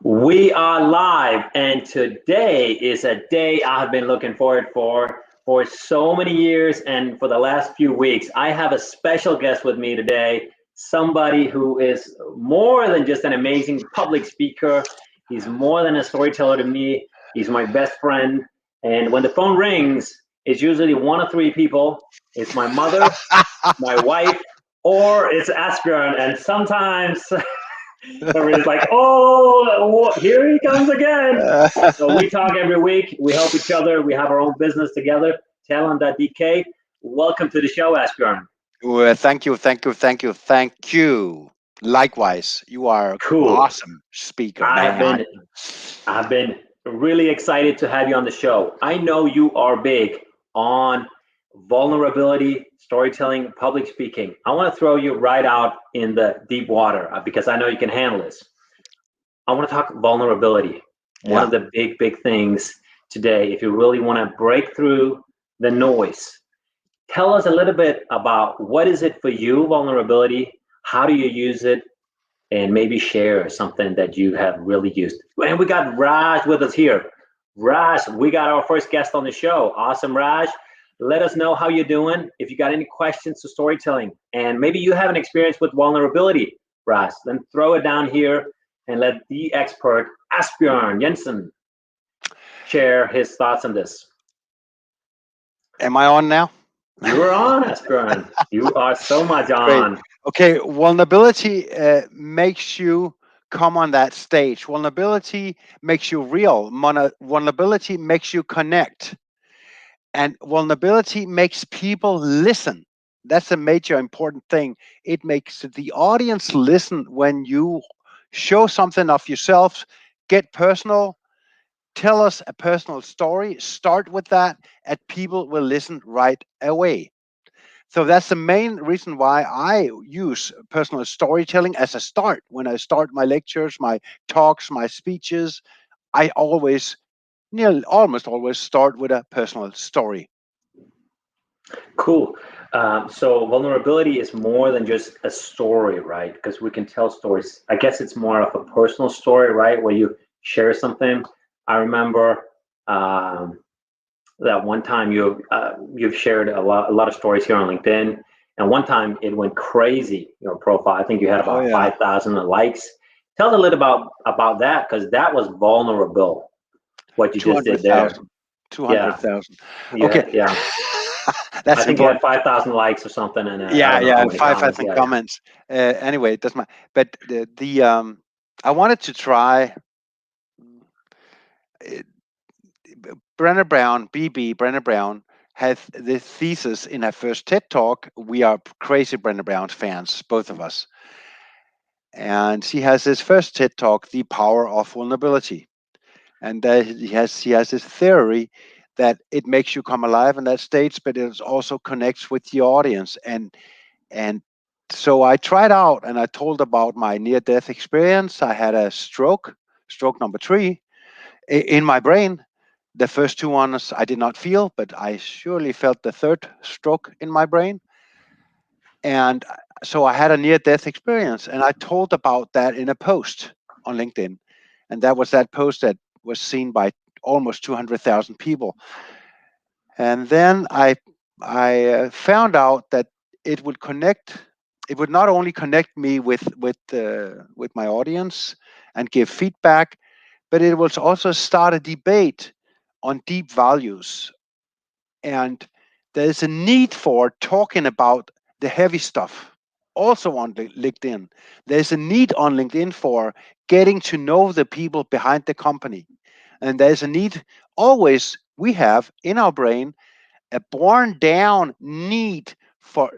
We are live, and today is a day I've been looking forward for so many years and for the last few weeks. I have a special guest with me today, somebody who is more than just an amazing public speaker. He's more than a storyteller to me. He's my best friend. And when the phone rings, it's usually one of three people. It's my mother, my wife, or it's Asbjørn. And sometimes everybody's like, oh, here he comes again. So we talk every week. We help each other. We have our own business together. Talent.dk. Welcome to the show, Asbjørn. Well, thank you. Likewise, you are an Cool. awesome speaker, I've man. been I've been really excited to have you on the show. I know you are big on vulnerability, storytelling, public speaking. I want to throw you right out in the deep water because I know you can handle this. I want to talk vulnerability. One Yeah. of the big things today, if you really want to break through the noise, tell us a little bit about what is it for you, vulnerability? How do you use it? And maybe share something that you have really used. And we got Raj with us here. Raj, we got our first guest on the show. Awesome, Raj. Let us know how you're doing. If you got any questions to storytelling, and maybe you have an experience with vulnerability, Raj, then throw it down here and let the expert, Asbjørn Jensen, share his thoughts on this. Am I on now? You are on, Asbjørn. You are so much Great. on. Okay. Vulnerability makes you come on that stage. Vulnerability makes you real. Vulnerability makes you connect. And vulnerability makes people listen. That's a major important thing. It makes the audience listen when you show something of yourself, get personal, tell us a personal story, start with that, and people will listen right away. So that's the main reason why I use personal storytelling as a start. When I start my lectures, my talks, my speeches, I always, nearly almost always start with a personal story. Cool. So vulnerability is more than just a story, right? Because we can tell stories. I guess it's more of a personal story, right? Where you share something. I remember that one time you've shared a lot of stories here on LinkedIn, and one time it went crazy. Your profile. I think you had Oh about yeah, 5,000 likes. Tell us a little about that because that was vulnerable. What you just did there. 200,000, two hundred Yeah. thousand. You Okay, had yeah. I that's think you had important. 5,000 likes or something, and I Yeah, don't know how yeah, many five I comments. think Yeah, yeah. comments. Anyway, that's my. But the I wanted to try. uh, Brenner Brown, BB Brenner Brown, had this thesis in her first TED talk. We are crazy Brenner Brown fans, both of us. And she has this first TED talk, The Power of Vulnerability. And he has this theory that it makes you come alive in that stage, but it also connects with the audience. And so I tried out and I told about my near death experience. I had a stroke number three in my brain. The first two ones I did not feel, but I surely felt the third stroke in my brain. And so I had a near death experience, and I told about that in a post on LinkedIn. And that was that post that was seen by almost 200,000 people. And then I found out that it would connect. It would not only connect me with my audience and give feedback, but it will also start a debate on deep values. And there's a need for talking about the heavy stuff also on LinkedIn. There's a need on LinkedIn for getting to know the people behind the company. And there's a need always we have in our brain a born down need for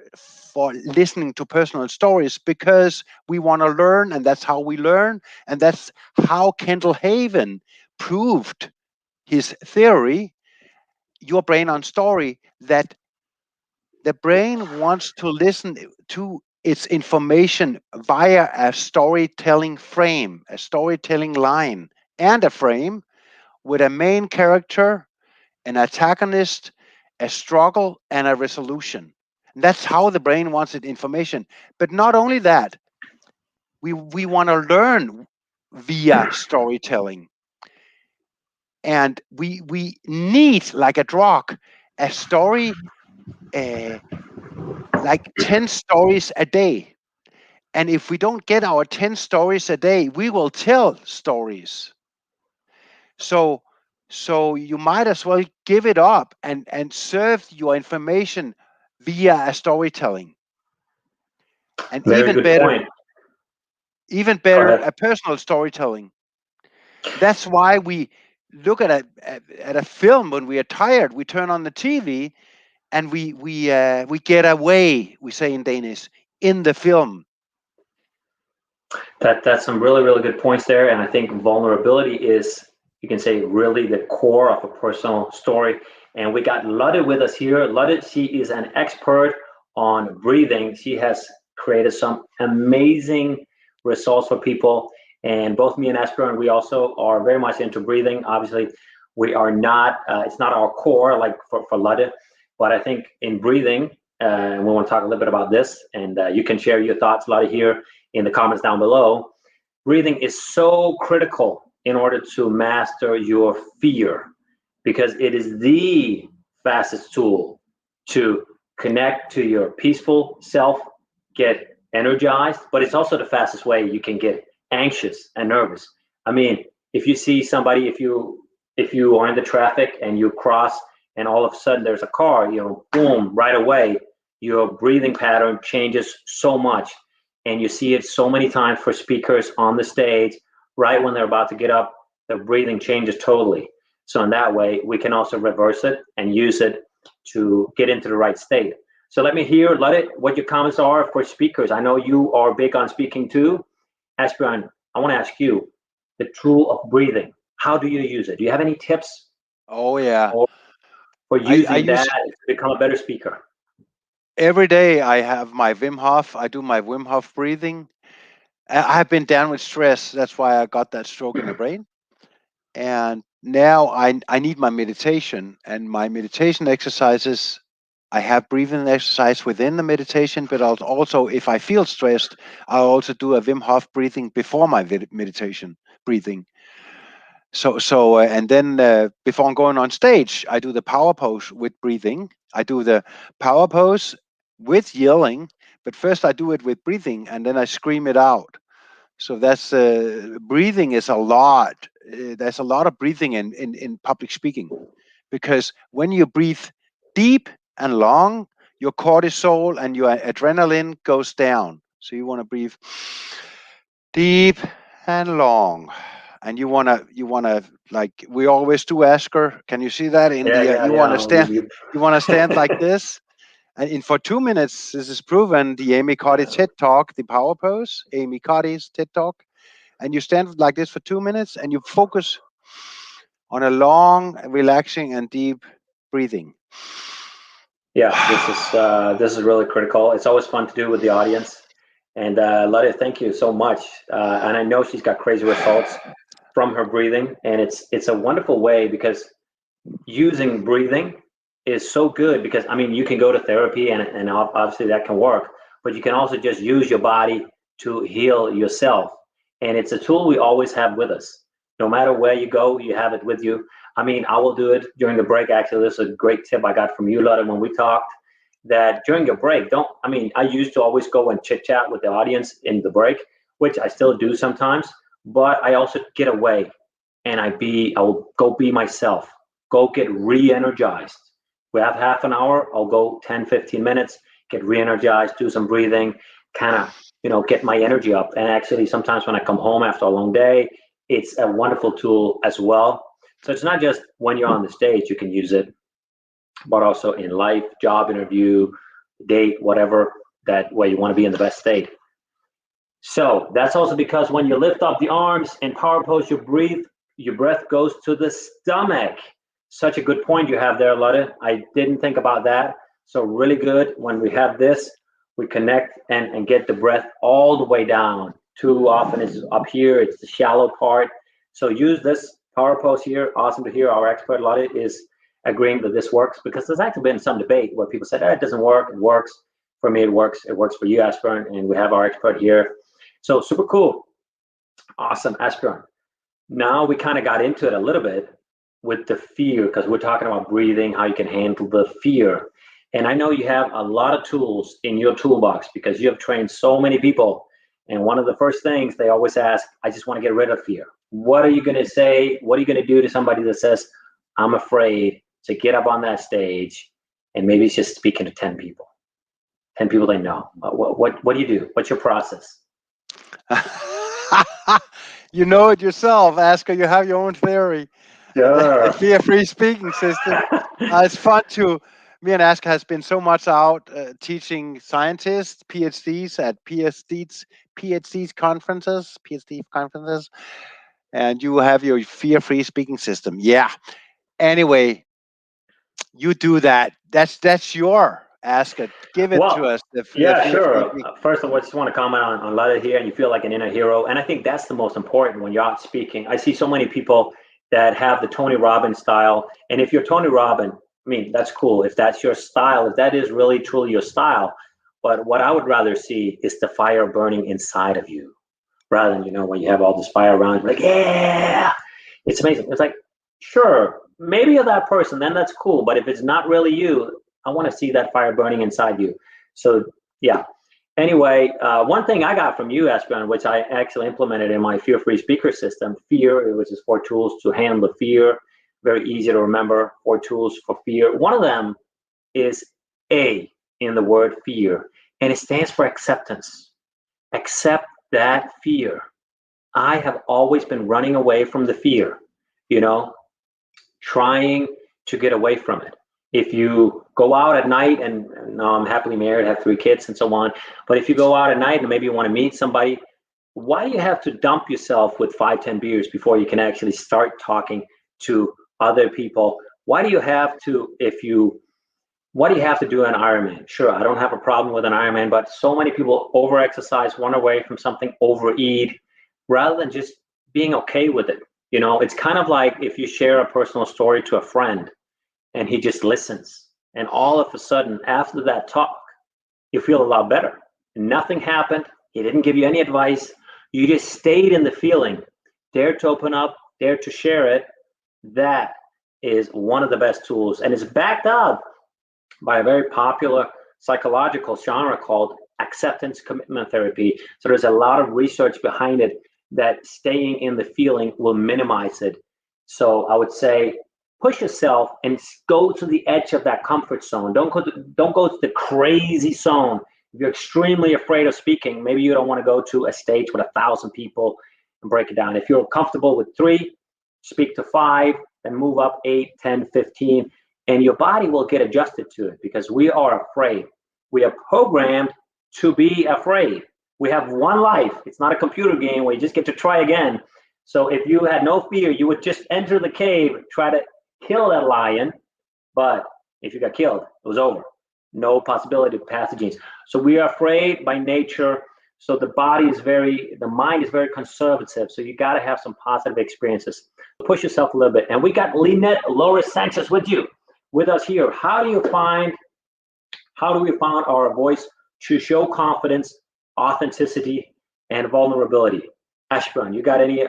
listening to personal stories because we want to learn, and that's how we learn, and that's how Kendall Haven proved his theory, your brain on story, that the brain wants to listen to its information via a storytelling frame, a storytelling line, and a frame with a main character, an antagonist, a struggle, and a resolution. And that's how the brain wants its information. But not only that, we want to learn. via storytelling. And we need, like a drug, a story, uh, like 10 stories a day. And if we don't get our 10 stories a day, we will tell stories. So you might as well give it up and serve your information via a storytelling. And Very good point. even Go better, ahead. a personal storytelling. That's why we look at a film when we are tired. We turn on the TV and we get away. We say in Danish, in the film. That's some really, really good points there. And I think vulnerability is, you can say, really the core of a personal story. And we got Lotte with us here. Lotte, she is an expert on breathing. She has created some amazing results for people. And both me and Asbjørn, we also are very much into breathing. Obviously, we are not, it's not our core like for Lotte, but I think in breathing, and we want to talk a little bit about this, and you can share your thoughts, Lotte, here in the comments down below. Breathing is so critical in order to master your fear, because it is the fastest tool to connect to your peaceful self, get energized, but it's also the fastest way you can get anxious and nervous. I mean, if you see somebody, if you are in the traffic and you cross and all of a sudden there's a car, boom, right away, your breathing pattern changes so much. And you see it so many times for speakers on the stage, right when they're about to get up, their breathing changes totally. So in that way, we can also reverse it and use it to get into the right state. So let me hear, what your comments are for speakers. I know you are big on speaking too. Asbjørn, I want to ask you, the tool of breathing, how do you use it? Do you have any tips Oh yeah, for, for I using that use to become a better speaker? every day. I have my Wim Hof. I do my Wim Hof breathing. I have been down with stress. That's why I got that stroke in the brain. And now I need my meditation, and my meditation exercises. I have breathing exercise within the meditation, but I'll also, if I feel stressed, I'll also do a Wim Hof breathing before my meditation breathing. And then before I'm going on stage, I do the power pose with breathing. I do the power pose with yelling, but first I do it with breathing, and then I scream it out. So that's breathing is a lot. There's a lot of breathing in public speaking, because when you breathe deep and long, your cortisol and your adrenaline goes down. So you want to breathe deep and long, and you wanna like we always do, Asger. Can you see that in Yeah, the? yeah, You want to yeah. stand. You want to stand like this. And in for 2 minutes, this is proven. The Amy Cuddy TED Talk, the power pose, Amy Cuddy's TED Talk, and you stand like this for 2 minutes, and you focus on a long, relaxing, and deep breathing. Yeah, this is really critical. It's always fun to do with the audience. And Lotte, thank you so much. And I know she's got crazy results from her breathing, and it's a wonderful way, because using breathing is so good, because I mean, you can go to therapy and obviously that can work, but you can also just use your body to heal yourself. And it's a tool we always have with us. No matter where you go, you have it with you. I mean, I will do it during the break. Actually, this is a great tip I got from you, Lotte, when we talked, that during your break, I mean, I used to always go and chit chat with the audience in the break, which I still do sometimes, but I also get away and I will go be myself, go get re-energized. We have half an hour, I'll go 10, 15 minutes, get re-energized, do some breathing, kind of, get my energy up. And actually, sometimes when I come home after a long day, it's a wonderful tool as well. So it's not just when you're on the stage you can use it, but also in life, job interview, date, whatever, that way you want to be in the best state. So that's also because when you lift up the arms and power pose, your breath goes to the stomach. Such a good point you have there, Lotte. I didn't think about that. So really good. When we have this, we connect and get the breath all the way down. Too often it's up here, it's the shallow part. So use this power pose here. Awesome to hear our expert Lotte is agreeing that this works, because there's actually been some debate where people said, it doesn't work, it works. For me, it works. It works for you, Asbjørn, and we have our expert here. So super cool. Awesome, Asbjørn. Now we kind of got into it a little bit with the fear because we're talking about breathing, how you can handle the fear. And I know you have a lot of tools in your toolbox because you have trained so many people. And one of the first things they always ask, I just want to get rid of fear. What are you going to say? What are you going to do to somebody that says, I'm afraid to get up on that stage and maybe it's just speaking to 10 people, 10 people they know? What do you do? What's your process? You know it yourself, Asger. You have your own theory. The Sure. fear-free speaking system. It's fun to. Me and Asger has been so much out teaching scientists, PhDs at PhDs conferences, PhD conferences, and you have your fear-free speaking system. Yeah. Anyway, you do that. That's your Asger. Give it to Well, us. The yeah, fear-free sure. speaking. First of all, I just want to comment on Leather here, and you feel like an inner hero. And I think that's the most important when you're out speaking. I see so many people that have the Tony Robbins style. And if you're Tony Robbins, I mean, that's cool. If that's your style, if that is really truly your style. But what I would rather see is the fire burning inside of you rather than, when you have all this fire around, you're like, yeah, it's amazing. It's like, sure, maybe you're that person, then that's cool. But if it's not really you, I want to see that fire burning inside you. So, yeah. Anyway, one thing I got from you, Asbjørn, which I actually implemented in my fear-free speaker system, fear, which is 4 tools to handle the fear. Very easy to remember, 4 tools for fear. One of them is A in the word fear, and it stands for acceptance. Accept that fear. I have always been running away from the fear, you know, trying to get away from it. If you go out at night, and no, I'm happily married, have 3 kids and so on, but if you go out at night and maybe you want to meet somebody, why do you have to dump yourself with 5, 10 beers before you can actually start talking to other people? Why do you have to, what do you have to do an Ironman? Sure, I don't have a problem with an Ironman, but so many people over-exercise, run away from something, overeat, rather than just being okay with it. It's kind of like if you share a personal story to a friend and he just listens, and all of a sudden, after that talk, you feel a lot better. Nothing happened. He didn't give you any advice. You just stayed in the feeling, dared to open up, dared to share it. That is one of the best tools, and it's backed up by a very popular psychological genre called acceptance commitment therapy. So there's a lot of research behind it that staying in the feeling will minimize it. So I would say push yourself and go to the edge of that comfort zone. Don't go to the crazy zone. If you're extremely afraid of speaking, maybe you don't want to go to a stage with 1,000 people and break it down. If you're comfortable with 3, speak to 5, then move up 8, 10, 15, and your body will get adjusted to it because we are afraid. We are programmed to be afraid. We have one life. It's not a computer game where you just get to try again. So if you had no fear, you would just enter the cave, try to kill that lion. But if you got killed, it was over. No possibility of pathogens. So we are afraid by nature. So the mind is very conservative. So you got to have some positive experiences. Push yourself a little bit. And we got Lynette Loris Sanchez with us here. How do we find our voice to show confidence, authenticity, and vulnerability? Asbjørn, you got any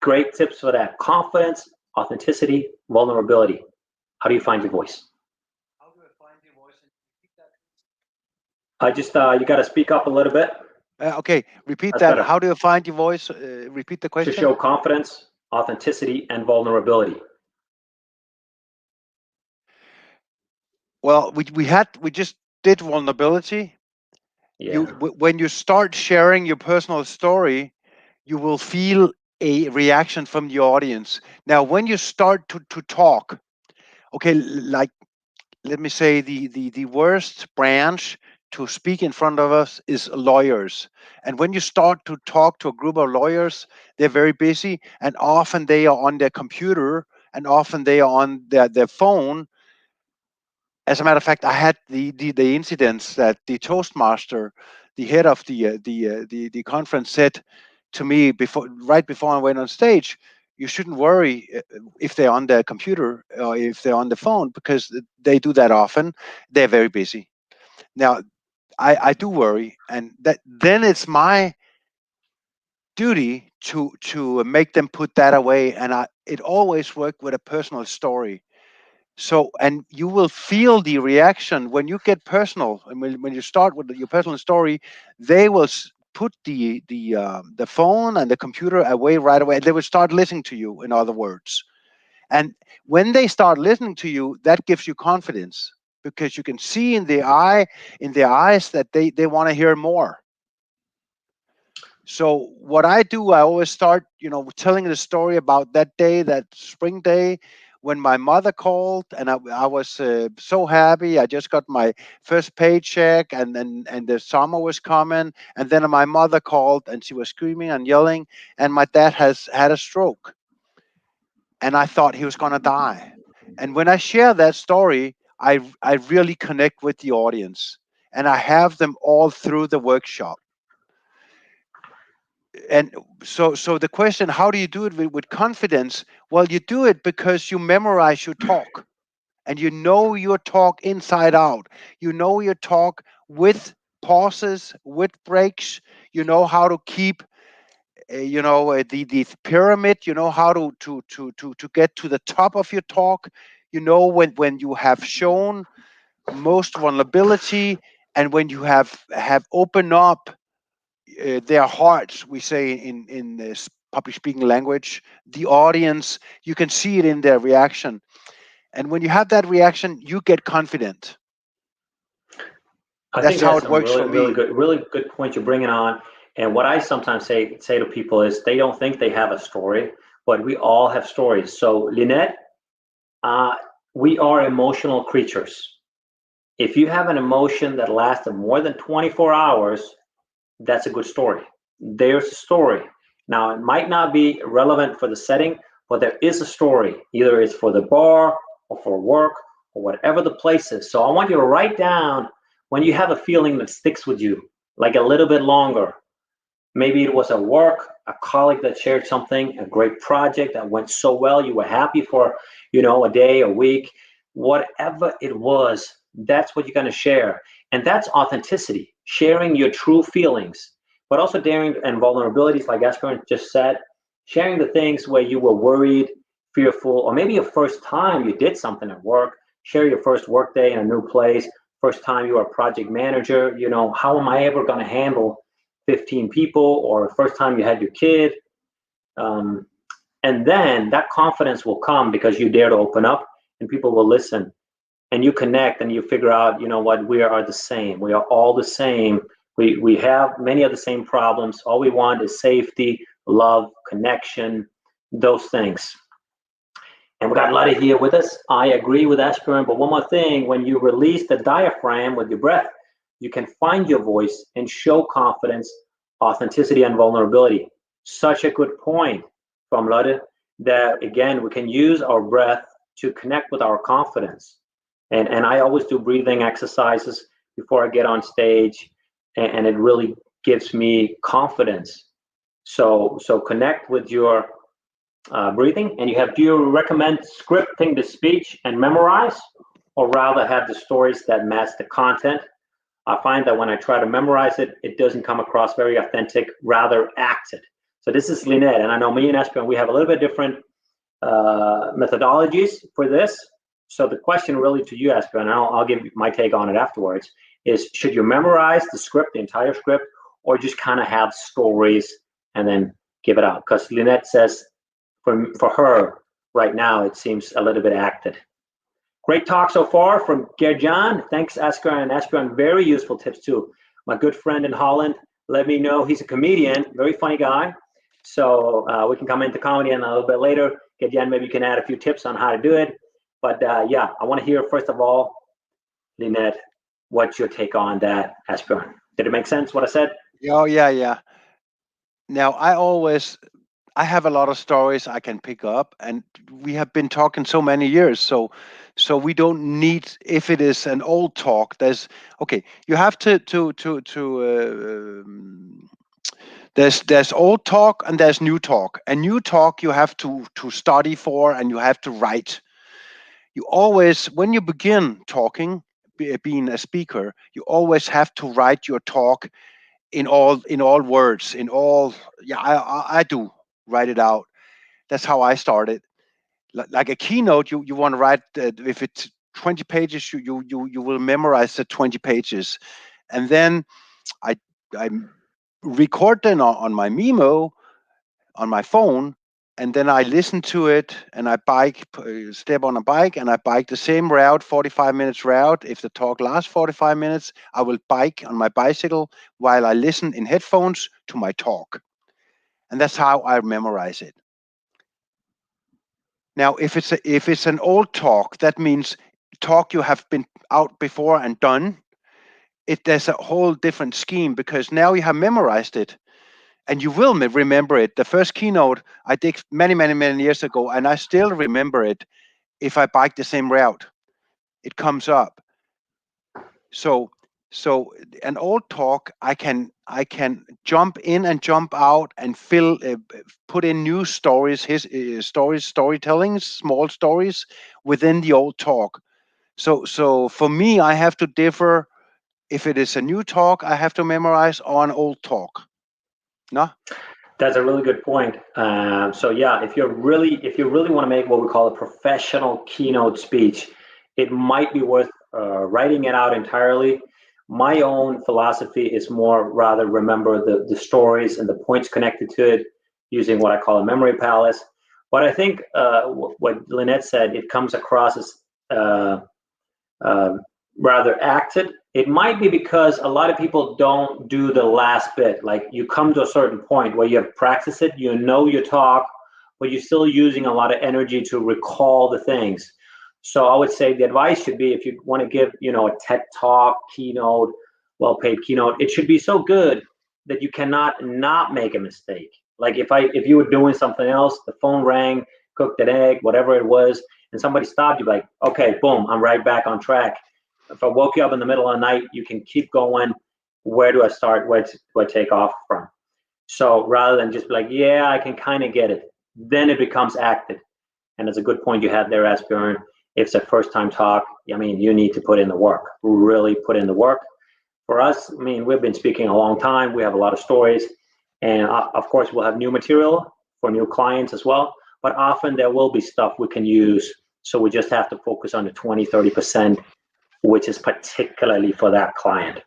great tips for that? Confidence, authenticity, vulnerability. How do you find your voice? How do I find your voice? I just you got to speak up a little bit. Okay, repeat That's that. better. How do you find your voice? Repeat the To question. show confidence, authenticity, and vulnerability. Well, we just did vulnerability. Yeah. When you start sharing your personal story, you will feel a reaction from the audience. Now, when you start to talk, okay, like let me say the worst branch to speak in front of us is lawyers. And when you start to talk to a group of lawyers, they're very busy, and often they are on their computer, and often they are on their phone. As a matter of fact, I had the incidents that the Toastmaster, the head of the conference, said to me right before I went on stage. You shouldn't worry if they're on their computer or if they're on the phone, because they do that often. They're very busy. Now, I do worry, and then it's my duty to make them put that away. And it always worked with a personal story. So, and you will feel the reaction when you get personal, and when you start with your personal story, they will put the phone and the computer away right away. They will start listening to you, in other words. And when they start listening to you, that gives you confidence, because you can see in their eyes that they want to hear more. So what I do, I always start, telling the story about that day, that spring day, when my mother called, and I was so happy. I just got my first paycheck, and the summer was coming, and then my mother called, and she was screaming and yelling, and my dad has had a stroke, and I thought he was gonna die. And when I share that story, I really connect with the audience, and I have them all through the workshop. And so the question, how do you do it with confidence? Well, you do it because you memorize your talk, and you know your talk inside out. You know your talk with pauses, with breaks. You know how to keep the pyramid. You know how to get to the top of your talk. You know when you have shown most vulnerability, and when you have opened up their hearts, we say in this public speaking language, the audience. You can see it in their reaction, and when you have that reaction, you get confident. I think That's how that's it some works for me. really good points you're bringing on. And what I sometimes say to people is they don't think they have a story, but we all have stories. So Lynette, uh, we are emotional creatures. If you have an emotion that lasts more than 24 hours, that's a good story. There's a story. Now, it might not be relevant for the setting, but there is a story. Either it's for the bar or for work or whatever the place is. So I want you to write down when you have a feeling that sticks with you, like a little bit longer. Maybe it was at work, a colleague that shared something, a great project that went so well, you were happy for, a day, a week, whatever it was, that's what you're going to share. And that's authenticity, sharing your true feelings, but also daring and vulnerabilities, like Asbjørn just said, sharing the things where you were worried, fearful, or maybe your first time you did something at work, share your first work day in a new place, first time you were a project manager, how am I ever going to handle 15 people, or first time you had your kid. Um, and then that confidence will come because you dare to open up, and people will listen, and you connect, and you figure out, what, we are the same. We are all the same. We have many of the same problems. All we want is safety, love, connection, those things. And we got Lottie here with us. I agree with Asbjørn, but one more thing, when you release the diaphragm with your breath, you can find your voice and show confidence, authenticity, and vulnerability. Such a good point from Lottie, that again, we can use our breath to connect with our confidence. And I always do breathing exercises before I get on stage, and it really gives me confidence. So connect with your breathing. And do you recommend scripting the speech and memorize, or rather have the stories that match the content? I find that when I try to memorize it, it doesn't come across very authentic, rather acted. So this is Lynette, and I know me and Asbjørn, we have a little bit different methodologies for this. So the question really to you, Asbjørn, and I'll give my take on it afterwards, is should you memorize the script, the entire script, or just kind of have stories and then give it out? Because Lynette says for her right now, it seems a little bit acted. Great talk so far from Gerjan. Thanks, Asger and Asbjørn. Very useful tips too. My good friend in Holland let me know he's a comedian, very funny guy. So we can come into comedy and a little bit later. Gerjan, maybe you can add a few tips on how to do it. But yeah, I want to hear first of all, Lynette, what's your take on that, Asbjørn? Did it make sense what I said? Oh, yeah. Now, I have a lot of stories I can pick up, and we have been talking so many years, so we don't need, if it is an old talk, you have there's old talk and there's new talk. And new talk you have to study for, and you have to write. You always, when you begin talking, being a speaker, you always have to write your talk in all words, in all. Yeah, I do write it out. That's how I started. Like a keynote, you want to write, if it's 20 pages, you will memorize the 20 pages, and then I I record them on my Memo on my phone, and then I listen to it, and I step on a bike, and I bike the same route, 45 minutes route. If the talk lasts 45 minutes, I will bike on my bicycle while I listen in headphones to my talk, and that's how I memorize it. Now, if it's an old talk, that means talk you have been out before and done. There's a whole different scheme, because now you have memorized it, and you will remember it. The first keynote I did many years ago, and I still remember it. If I bike the same route, it comes up. So an old talk, I can jump in and jump out and put in new stories, storytelling, small stories within the old talk. So for me, I have to differ. If it is a new talk, I have to memorize, or an old talk. No. That's a really good point. So yeah, if you really want to make what we call a professional keynote speech, it might be worth writing it out entirely. My own philosophy is more rather remember the stories and the points connected to it using what I call a memory palace. But I think what Lynette said, it comes across as uh, rather acted. It might be because a lot of people don't do the last bit. Like you come to a certain point where you have practiced it, you know your talk, but you're still using a lot of energy to recall the things. So I would say the advice should be, if you want to give, a TED talk, keynote, well-paid keynote, it should be so good that you cannot not make a mistake. Like if you were doing something else, the phone rang, cooked an egg, whatever it was, and somebody stopped you, like, okay, boom, I'm right back on track. If I woke you up in the middle of the night, you can keep going. Where do I start? Where do I take off from? So rather than just be like, yeah, I can kind of get it, then it becomes acted. And it's a good point you had there, Asbjørn. If it's a first time talk, I mean, you need to put in the work, really put in the work. For us, I mean, we've been speaking a long time. We have a lot of stories. And of course, we'll have new material for new clients as well. But often there will be stuff we can use. So we just have to focus on the 20, 30%, which is particularly for that client.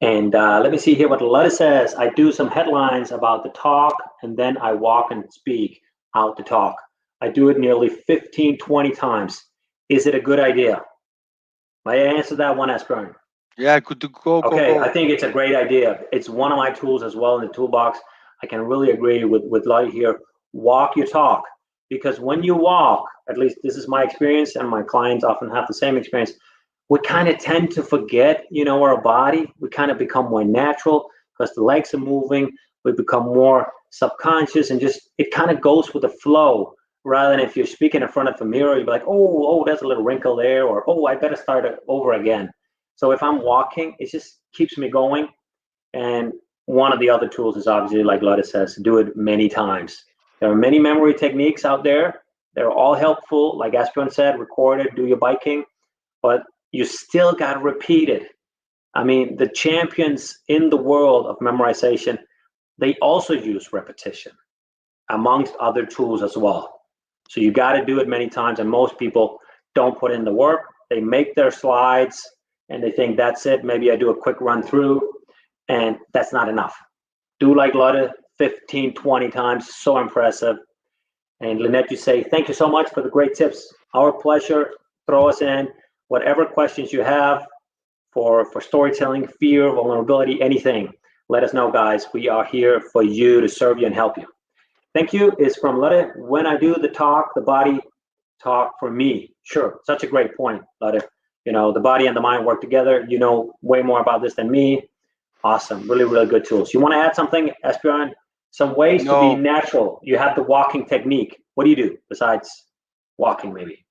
And let me see here what Lotte says. I do some headlines about the talk, and then I walk and speak out the talk. I do it nearly 15, 20 times. Is it a good idea? May I answer that one, Asbjørn? Yeah, good to go. Okay, I think it's a great idea. It's one of my tools as well in the toolbox. I can really agree with Lotte here. Walk your talk, because when you walk, at least this is my experience, and my clients often have the same experience, we kind of tend to forget, our body. We kind of become more natural because the legs are moving. We become more subconscious, and just it kind of goes with the flow. Rather than if you're speaking in front of a mirror, you'd be like, oh, there's a little wrinkle there, or oh, I better start it over again. So if I'm walking, it just keeps me going. And one of the other tools is obviously, like Lotte says, do it many times. There are many memory techniques out there. They're all helpful. Like Asbjørn said, record it, do your biking, but you still got to repeat it. I mean, the champions in the world of memorization, they also use repetition amongst other tools as well. So you got to do it many times, and most people don't put in the work. They make their slides and they think that's it. Maybe I do a quick run through, and that's not enough. Do like Lotte, 15, 20 times, so impressive. And Lynette, you say, thank you so much for the great tips. Our pleasure. Throw us in whatever questions you have for storytelling, fear, vulnerability, anything. Let us know, guys. We are here for you, to serve you and help you. Thank you is from Lotte. When I do the talk, the body talk for me. Sure, such a great point, Lotte. The body and the mind work together. You know way more about this than me. Awesome, really, really good tools. You want to add something, Asbjørn? Some ways to be natural. You have the walking technique. What do you do besides walking, maybe?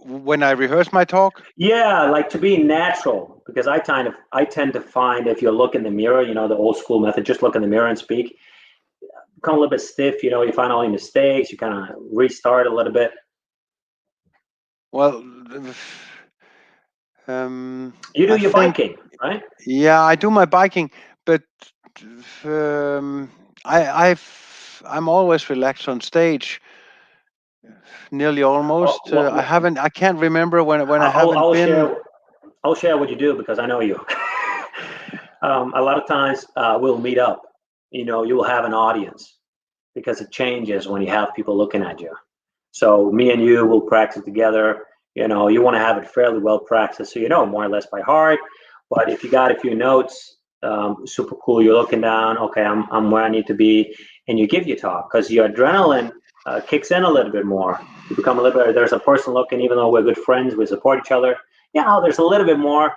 When I rehearse my talk? Yeah, like to be natural, because I tend to find, if you look in the mirror, the old school method, just look in the mirror and speak, become a little bit stiff, you find all your mistakes, you kind of restart a little bit. Well, You do I your think, biking, right? yeah, I do my biking, but I'm always relaxed on stage, nearly Oh, almost. I can't remember when I I'll, haven't I'll been. share. I'll share what you do because I know you. A lot of times we'll meet up. You will have an audience because it changes when you have people looking at you. So me and you will practice together. You want to have it fairly well practiced, so you know more or less by heart. But if you got a few notes, super cool. You're looking down. Okay, I'm where I need to be, and you give your talk because your adrenaline kicks in a little bit more. You become a little bit. There's a person looking, even though we're good friends, we support each other. There's a little bit more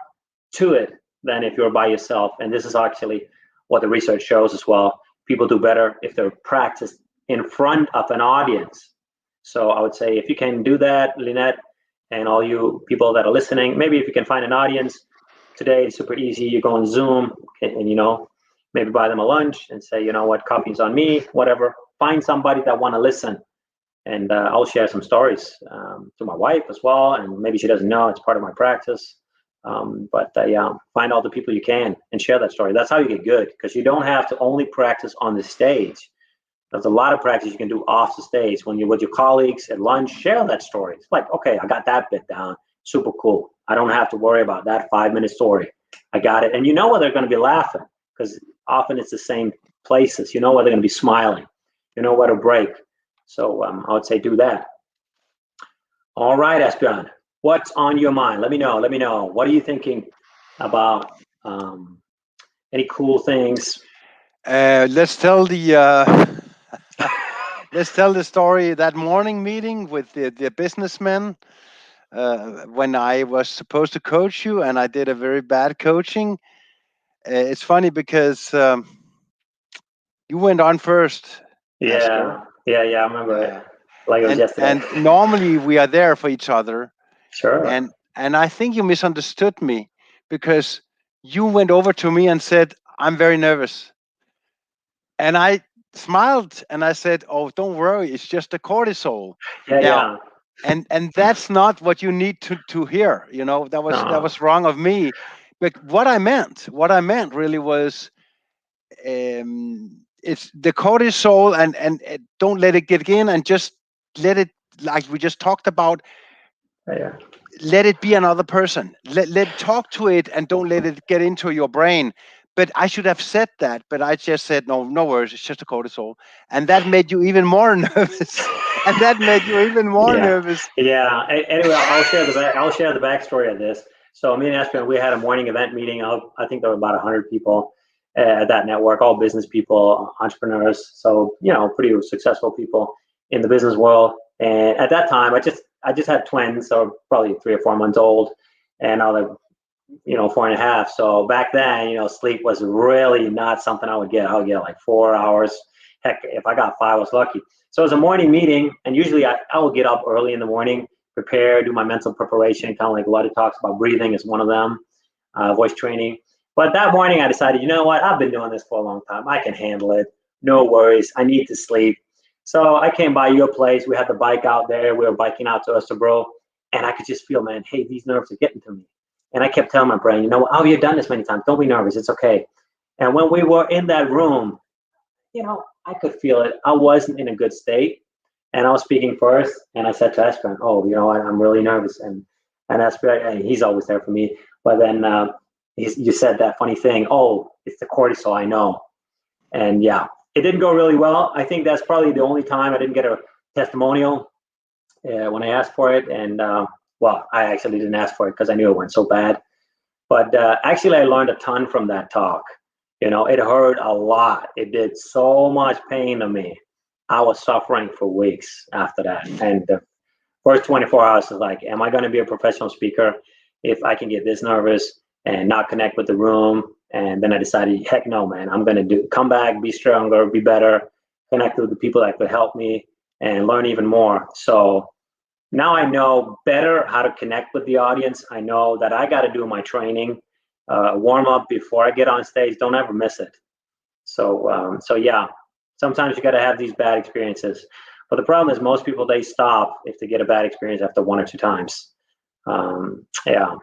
to it than if you're by yourself. And this is actually what the research shows as well. People do better if they're practiced in front of an audience. So I would say if you can do that, Lynette, and all you people that are listening, maybe if you can find an audience today, it's super easy. You go on Zoom and maybe buy them a lunch and say, you know what, coffee's on me, whatever. Find somebody that want to listen. And I'll share some stories to my wife as well. And maybe she doesn't know it's part of my practice. But yeah, find all the people you can and share that story. That's how you get good, because you don't have to only practice on the stage. There's a lot of practice you can do off the stage when you're with your colleagues at lunch. Share that story. It's like, okay, I got that bit down. Super cool. I don't have to worry about that 5-minute story. I got it. And you know where they're going to be laughing, because often it's the same places. You know where they're going to be smiling. You know where to break. So I would say do that. All right, Asbjørn, what's on your mind? Let me know. Let me know. What are you thinking about? Any cool things? Let's tell the let's tell the story that morning meeting with the businessmen, when I was supposed to coach you and I did a very bad coaching. It's funny because you went on first, Asger. Yeah. I remember it Yeah, like it was yesterday. and normally we are there for each other, Sure. and I think you misunderstood me because you went over to me and said, "I'm very nervous," and I smiled and I said, "Oh, don't worry, it's just the cortisol." Now, Yeah. and that's not what you need to hear. That No. was wrong of me. But what I meant really was, it's the cortisol, and don't let it get in, and just let it, like we just talked about, Yeah. let it be another person. Let talk to it, and don't let it get into your brain. But I should have said that, but I just said, no, no worries, it's just a cortisol. And that made you even more nervous. And that made you even more Yeah. nervous. Yeah. Anyway, I'll share the backstory of this. So me and Asbjørn, we had a morning event meeting. I think there were about 100 people at that network, all business people, entrepreneurs. So pretty successful people in the business world. And at that time, I just had twins, so probably 3 or 4 months old, and I was like 4.5. So back then, sleep was really not something I would get. I would get like 4 hours. Heck, if I got 5, I was lucky. So it was a morning meeting, and usually I will get up early in the morning, prepare, do my mental preparation, kind of like Luddy talks about. Breathing is one of them, voice training. But that morning I decided, you know what, I've been doing this for a long time. I can handle it. No worries. I need to sleep. So I came by your place. We had the bike out there. We were biking out to Österbro, and I could just feel, man, hey, these nerves are getting to me. And I kept telling my brain, oh, you've done this many times. Don't be nervous. It's okay. And when we were in that room, I could feel it. I wasn't in a good state. And I was speaking first, and I said to Asbjørn, oh, I'm really nervous. And Asbjørn, he's always there for me. But then you said that funny thing, oh, it's the cortisol, I know. And yeah, it didn't go really well. I think that's probably the only time I didn't get a testimonial when I asked for it. And well, I actually didn't ask for it because I knew it went so bad. But actually, I learned a ton from that talk. It hurt a lot. It did so much pain to me. I was suffering for weeks after that. And the first 24 hours is like, am I going to be a professional speaker if I can get this nervous and not connect with the room? And then I decided, heck no, man, I'm going to come back, be stronger, be better, connect with the people that could help me and learn even more. So now I know better how to connect with the audience. I know that I got to do my training, warm up before I get on stage. Don't ever miss it. So yeah, sometimes you got to have these bad experiences. But the problem is most people, they stop if they get a bad experience after 1 or 2 times. Yeah.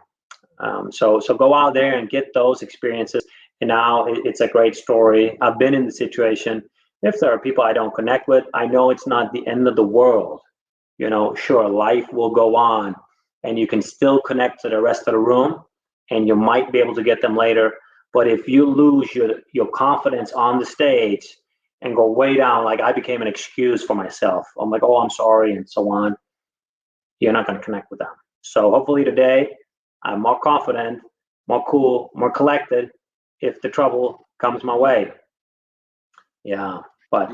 So go out there and get those experiences. And now it's a great story. I've been in the situation. If there are people I don't connect with, I know it's not the end of the world. Sure, life will go on, and you can still connect to the rest of the room, and you might be able to get them later. But if you lose your confidence on the stage and go way down, like I became an excuse for myself. I'm like, oh, I'm sorry, and so on. You're not going to connect with them. So hopefully today, I'm more confident, more cool, more collected if the trouble comes my way. Yeah, but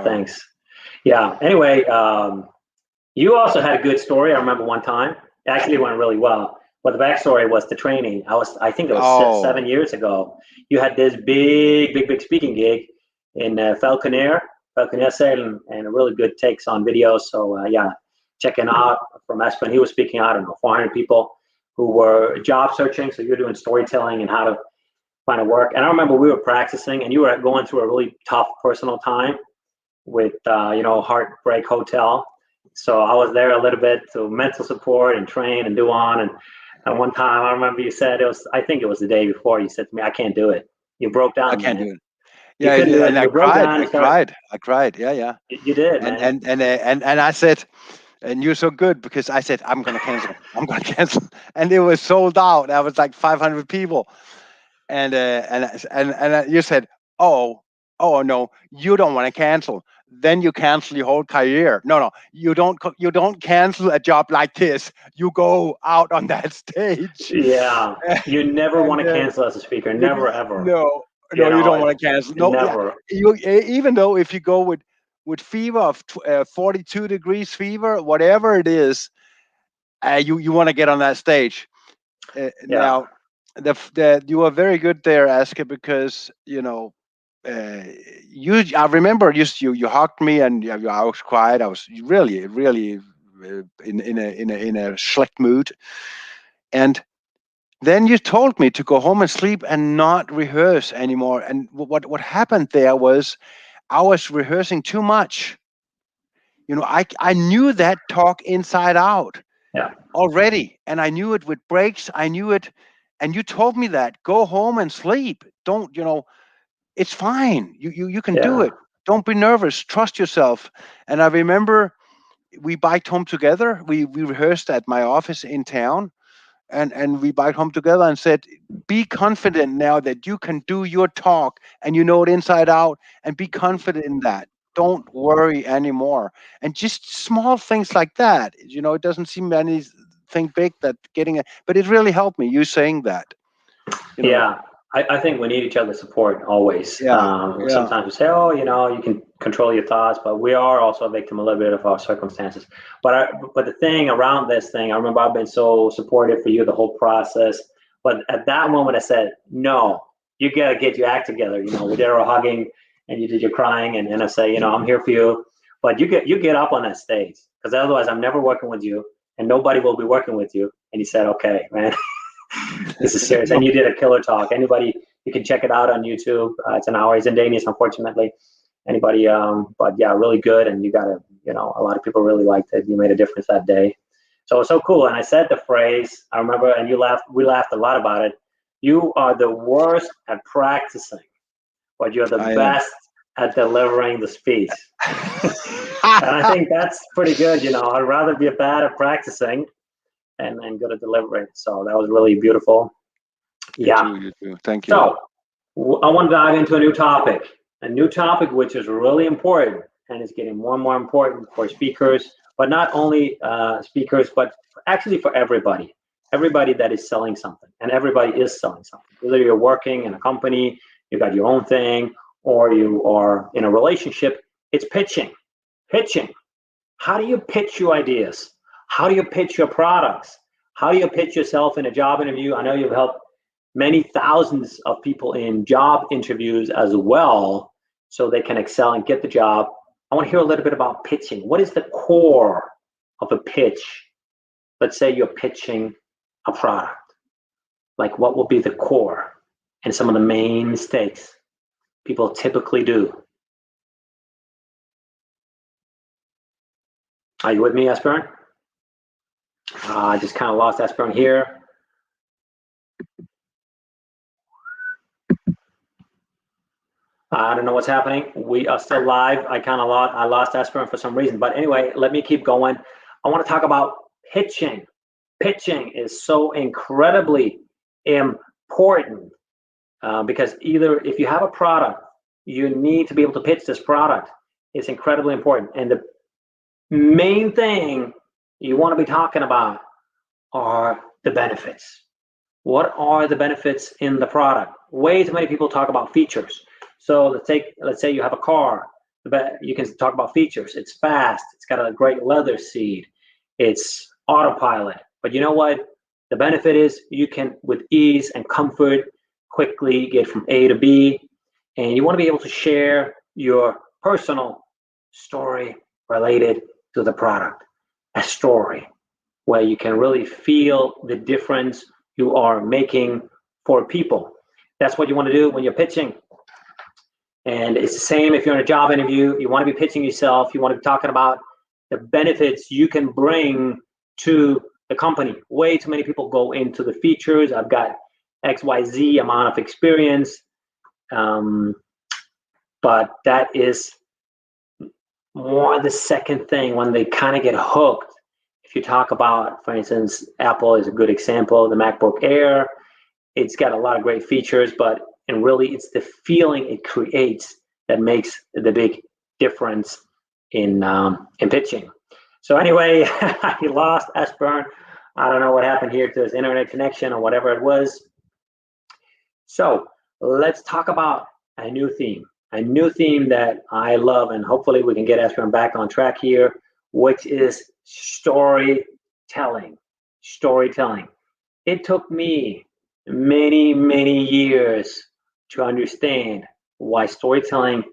thanks. Yeah. Anyway, you also had a good story. I remember one time. Actually, it went really well. But the backstory was the training. I think it was 7 years ago. You had this big speaking gig in Falconer Sale, and really good takes on videos. So checking out from Asbjørn. He was speaking, I don't know, 400 people who were job searching. So you're doing storytelling and how to find a work. And I remember we were practicing, and you were going through a really tough personal time with Heartbreak Hotel. So I was there a little bit to mental support and train and do on. And one time I remember you said I think it was the day before, you said to me, I can't do it. You broke down, I can't man. do it. Yeah, you couldn't do it. and I You broke cried. down. I cried. Yeah. You did, And man. and I said, and you're so good, because I said I'm gonna cancel. I'm gonna cancel, and it was sold out. That was like 500 people, and you said, oh no, you don't want to cancel. Then you cancel your whole career. No, you don't cancel a job like this. You go out on that stage. Yeah. You never want to And cancel as a speaker. Never, ever. no, you don't want to cancel. No, yeah, Never. even though if you go with fever of 42 degrees fever, whatever it is, you want to get on that stage. Now, you are very good there, Asger, because I remember you hugged me, and I was quiet. I was really in a schlecht mood, and then you told me to go home and sleep and not rehearse anymore. And what happened there was I was rehearsing too much. I knew that talk inside out already, and I knew it with breaks. I knew it, and you told me that go home and sleep. Don't it's fine. You can do it. Don't be nervous. Trust yourself. And I remember we biked home together. We rehearsed at my office in town, and we biked home together and said, be confident now that you can do your talk and you know it inside out, and be confident in that. Don't worry anymore. And just small things like that. It doesn't seem anything big that getting it, but it really helped me, you saying that. Yeah. I think we need each other's support always. Sometimes we say, oh, you can control your thoughts, but we are also a victim a little bit of our circumstances. But the thing around this thing, I remember I've been so supportive for you the whole process. But at that moment, I said, no, you got to get your act together. We did our hugging, and you did your crying, and I say, I'm here for you. But you get up on that stage, because otherwise I'm never working with you, and nobody will be working with you. And he said, okay, man. This is serious. And you did a killer talk. Anybody, you can check it out on YouTube. It's an hour. It's in Danish, unfortunately. Anybody, but yeah, really good. And you got a lot of people really liked it. You made a difference that day. So it's so cool. And I said the phrase, I remember, and we laughed a lot about it. You are the worst at practicing, but you're the best at delivering the speech. And I think that's pretty good. I'd rather be bad at practicing and good at delivering. So that was really beautiful. You too. Thank you. So I want to dive into a new topic which is really important, and it's getting more and more important for speakers, but not only speakers, but actually for everybody that is selling something. And everybody is selling something. Whether you're working in a company, you got your own thing, or you are in a relationship, it's pitching. How do you pitch your ideas? How do you pitch your products? How do you pitch yourself in a job interview? I know you've helped many thousands of people in job interviews as well, so they can excel and get the job. I want to hear a little bit about pitching. What is the core of a pitch? Let's say you're pitching a product. Like, what will be the core and some of the main mistakes people typically do? Are you with me, Asbjørn? I just kind of lost Asbjørn here. I don't know what's happening. We are still live. I lost Asbjørn for some reason. But anyway, let me keep going. I want to talk about pitching. Pitching is so incredibly important because either if you have a product, you need to be able to pitch this product. It's incredibly important. And the main thing you want to be talking about are the benefits. What are the benefits in the product? Way too many people talk about features. So let's say you have a car. You can talk about features. It's fast. It's got a great leather seat. It's autopilot. But you know what? The benefit is you can, with ease and comfort, quickly get from A to B. And you want to be able to share your personal story related to the product. A story where you can really feel the difference you are making for people. That's what you want to do when you're pitching. And it's the same if you're in a job interview. You want to be pitching yourself. You want to be talking about the benefits you can bring to the company. Way too many people go into the features. I've got XYZ amount of experience. But that is more the second thing when they kind of get hooked. If you talk about, for instance, Apple is a good example, the MacBook Air, it's got a lot of great features, and really it's the feeling it creates that makes the big difference in pitching. So anyway, I lost Asbjørn. I don't know what happened here to his internet connection or whatever it was. So let's talk about a new theme that I love, and hopefully we can get Asbjørn back on track here, which is storytelling. It took me many years to understand why storytelling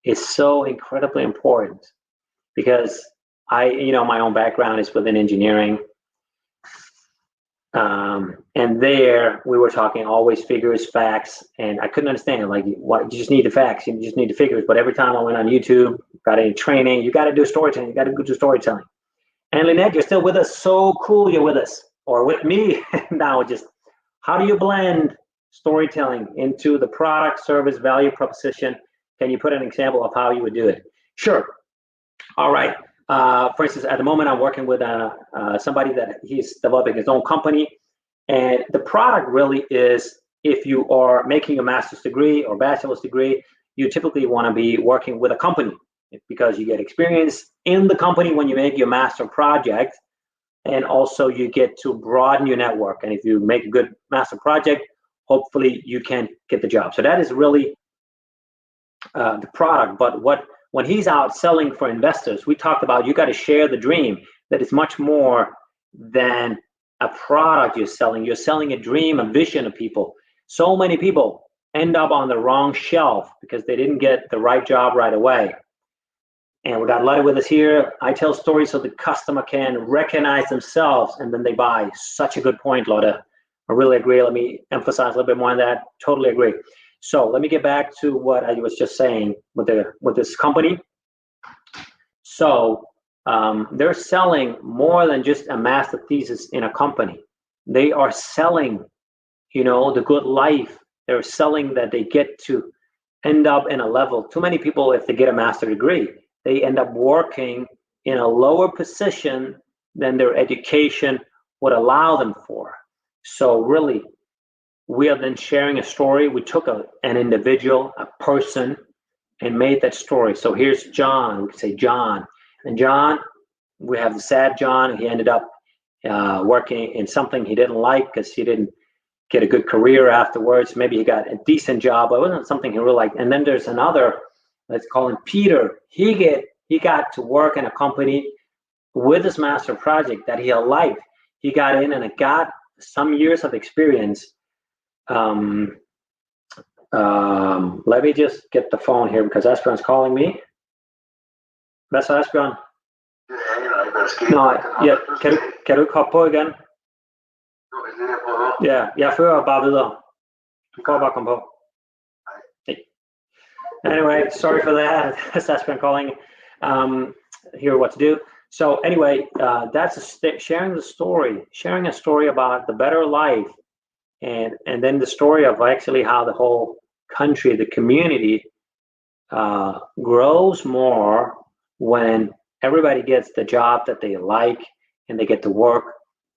is so incredibly important, because my own background is within engineering. And there we were talking always figures, facts, and I couldn't understand it. Like, what, you just need the facts, you just need the figures. But every time I went on YouTube, got any training, you got to do storytelling, you got to do storytelling. And Lynette, you're still with us. So cool you're with us, or with me now. Just how do you blend storytelling into the product, service, value proposition? Can you put an example of how you would do it? Sure. All right. For instance, at the moment, I'm working with somebody that he's developing his own company. And the product really is, if you are making a master's degree or bachelor's degree, you typically want to be working with a company, because you get experience in the company when you make your master project. And also you get to broaden your network. And if you make a good master project, hopefully you can get the job. So that is really the product. But when he's out selling for investors, we talked about you got to share the dream, that it's much more than a product you're selling. You're selling a dream, a vision of people. So many people end up on the wrong shelf because they didn't get the right job right away. And we got Lotte with us here. I tell stories so the customer can recognize themselves and then they buy. Such a good point, Lotte. I really agree. Let me emphasize a little bit more on that. Totally agree. So let me get back to what I was just saying with this company. So they're selling more than just a master thesis in a company. They are selling, the good life. They're selling that they get to end up in a level. Too many people, if they get a master degree, they end up working in a lower position than their education would allow them for. So really, we are then sharing a story. We took an individual, a person, and made that story. So here's John. We can say John. And John, we have the sad John. He ended up working in something he didn't like because he didn't get a good career afterwards. Maybe he got a decent job, but it wasn't something he really liked. And then there's another, let's call him Peter. He got to work in a company with his master project that he liked. He got in and it got some years of experience. Let me just get the phone here because Asbjørn's calling me. Hvad så, Asbjørn? Ja, kan du ikke hoppe på igen? Ja, jeg fører bare videre. Du kan bare komme på. Hey. Anyway, sorry for that. That's Asbjørn calling. Hear what to do. So anyway, that's sharing a story about the better life, and then the story of actually how the whole country, the community, grows more when everybody gets the job that they like and they get to work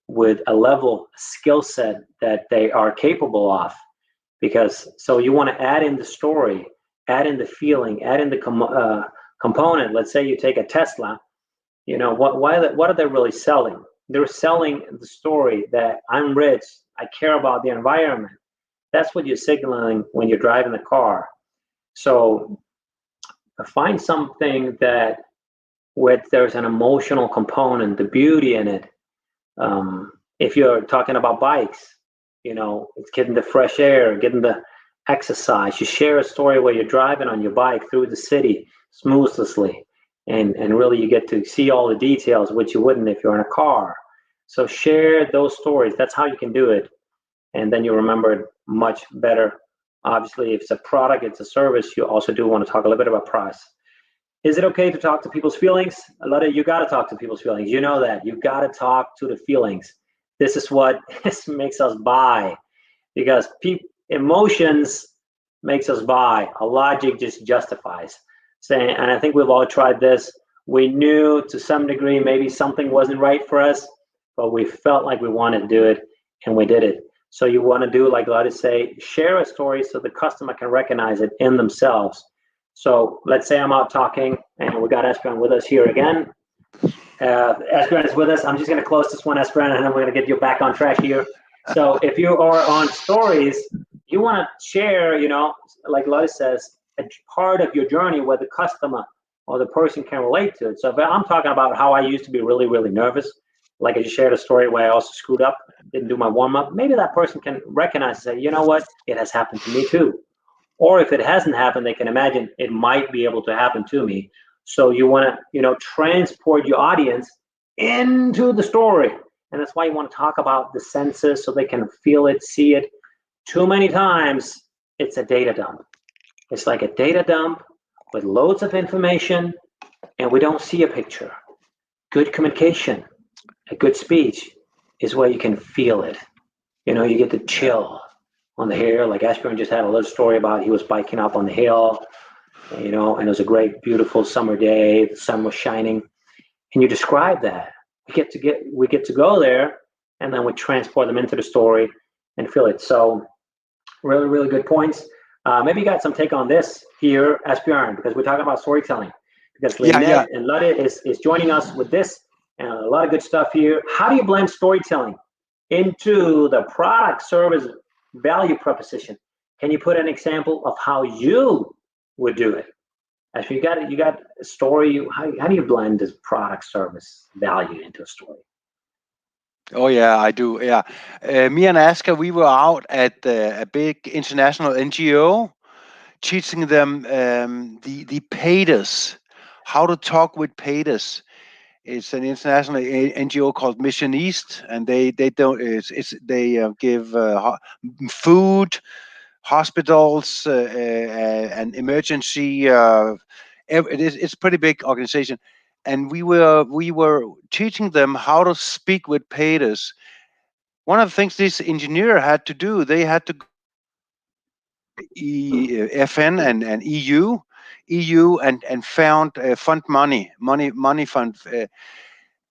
with a level skill set that they are capable of. Because so you want to add in the story, add in the feeling, add in the component. Let's say you take a Tesla. You know what are they really selling? They're selling the story that I'm rich, I care about the environment. That's what you're signaling when you're driving the car. So find something that where there's an emotional component, the beauty in it. If you're talking about bikes, it's getting the fresh air, getting the exercise. You share a story where you're driving on your bike through the city smoothly, and really you get to see all the details, which you wouldn't if you're in a car. So share those stories. That's how you can do it, and then you remember it much better. Obviously, if it's a product, it's a service, you also do want to talk a little bit about price. Is it okay to talk to people's feelings? A lot of you got to talk to people's feelings. You know that. You got to talk to the feelings. This is what makes us buy, because emotions makes us buy. A logic just justifies. Saying, and I think we've all tried this. We knew to some degree maybe something wasn't right for us, but we felt like we wanted to do it, and we did it. So you want to do, like I say, share a story so the customer can recognize it in themselves. So let's say I'm out talking, and we got Asbjørn with us here again. Asbjørn is with us. I'm just going to close this one, Asbjørn, and then we're going to get you back on track here. So if you are on stories, you want to share, like Lotte says, a part of your journey where the customer or the person can relate to it. So if I'm talking about how I used to be really, really nervous, like I just shared a story where I also screwed up, didn't do my warm-up, maybe that person can recognize and say, you know what, it has happened to me too. Or if it hasn't happened, they can imagine it might be able to happen to me. So you want to, transport your audience into the story. And that's why you want to talk about the senses so they can feel it, see it. Too many times, it's a data dump. It's like a data dump with loads of information, and we don't see a picture. Good communication, a good speech is where you can feel it. You get the chill on the hair. Like Asbjørn just had a little story about he was biking up on the hill, and it was a great, beautiful summer day. The sun was shining, and you describe that. We get to go there, and then we transport them into the story and feel it. So, really, really good points. Maybe you got some take on this here, Asbjørn, because we're talking about storytelling. Because Lynette and Lotte is joining us with this, and a lot of good stuff here. How do you blend storytelling into the product, service, value proposition? Can you put an example of how you would do it? Actually, you got a story. How do you blend this product, service, value into a story? Oh yeah, I do. Yeah, me and Asger, we were out at a big international NGO, teaching them the PATUS, how to talk with PATUS. It's an international NGO called Mission East, and they don't they give food, hospitals, and emergency. It's a pretty big organization, and we were teaching them how to speak with PATUS. One of the things this engineer had to do, they had to FN and EU and found fund money fund,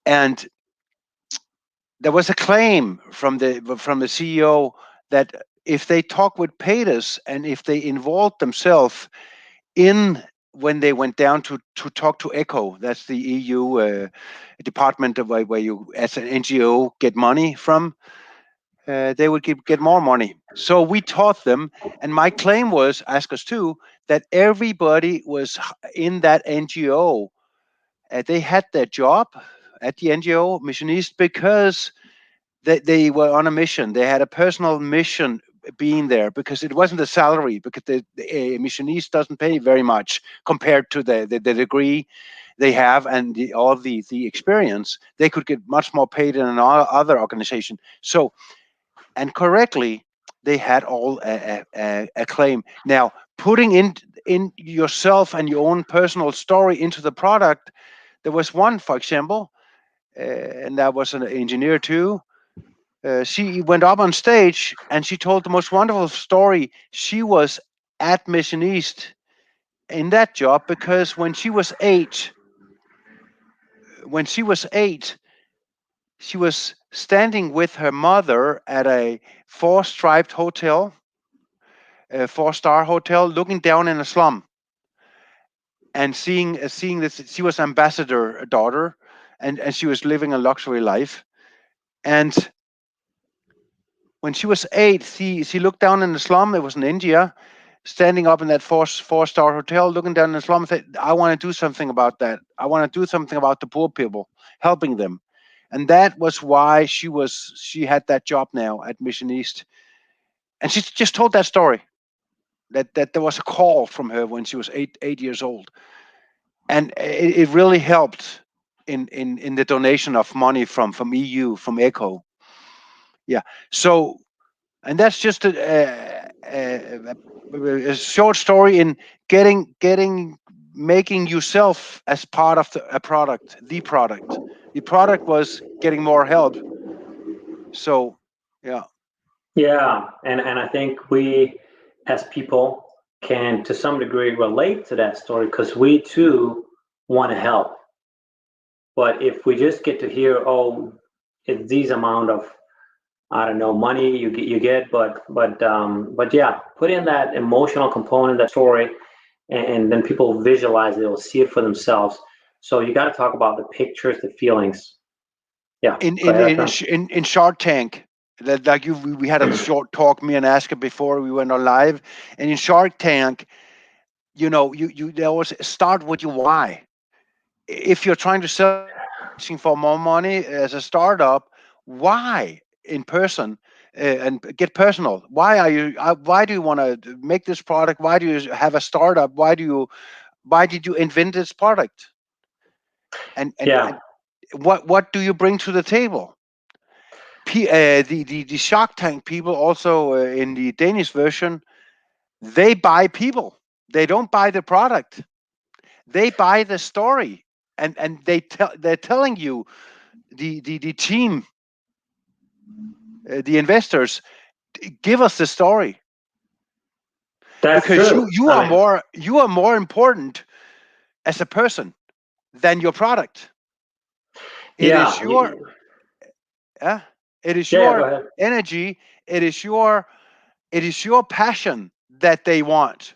and there was a claim from the CEO that if they talk with PATUS and if they involved themselves in when they went down to talk to ECHO, that's the EU department where you as an NGO get money from, they would get more money. So we taught them, and my claim was, ask us too, that everybody was in that NGO. They had their job at the NGO Mission East because they were on a mission. They had a personal mission being there because it wasn't a salary, because the Mission East doesn't pay very much compared to the degree they have and all the experience. They could get much more paid in another organization. So, and correctly, they had all a claim. Now, putting in yourself and your own personal story into the product, there was one, for example, and that was an engineer too. She went up on stage and she told the most wonderful story. She was at Mission East in that job because when she was eight, she was standing with her mother at a four-striped hotel, a four-star hotel, looking down in a slum and seeing this. She was ambassador daughter, and she was living a luxury life. And when she was eight, she looked down in the slum. It was in India, standing up in that four-star hotel, looking down in the slum, and said, "I want to do something about that. I want to do something about the poor people, helping them." And that was why she had that job now at Mission East. And she just told that story, that there was a call from her when she was 8 years old, and it really helped in the donation of money from EU, from ECHO. Yeah. So, and that's just a short story in making yourself as part of a product. The product was getting more help. So, yeah. Yeah, and I think we as people can to some degree relate to that story because we too want to help. But if we just get to hear, oh, it's these amount of, I don't know, money you get, but yeah, put in that emotional component, that story, and then people visualize it, they'll see it for themselves. So you got to talk about the pictures, the feelings. Yeah, in go in ahead, in Asbjørn. sh- in, in Shark Tank, that like we had a short talk, me and Asger, before we went on live. And in Shark Tank, you they always start with your why. If you're trying to sell something for more money as a startup, why in person, and get personal. Why do you want to make this product? Why do you have a startup? Why did you invent this product? And Yeah, what do you bring to the table? The Shark Tank people also, in the Danish version, they buy people. They don't buy the product. They buy the story, and they're telling you, the team, the investors, give us the story, that's because true. you are more important as a person than your product. It is Yeah, your uh, it is yeah, go your ahead. energy. It is your passion that they want.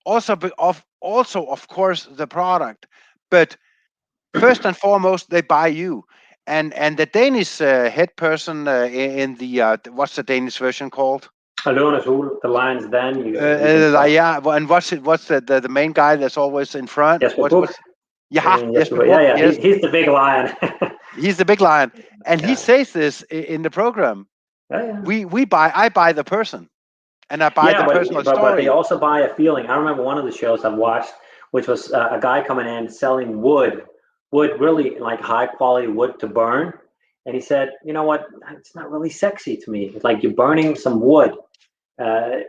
Also, of course, the product, but first and foremost, they buy you. And the Danish head person, in the what's the Danish version called? Alone is Hul, the lion's den. You can tell. Yeah, and what's the main guy that's always in front? Jesper Buch. Yeah, Jesper, Jesper yeah, Buch. yeah, Yes, he's the big lion. he's the big lion, and he Yeah, says this in the program. yeah, yeah. I buy the person, and I buy Yeah, the personal but they story. also buy a feeling. I remember one of the shows I've watched, which was a guy coming in selling wood, really like high quality wood to burn, and he said, you know what, it's not really sexy to me. It's like you're burning some wood, and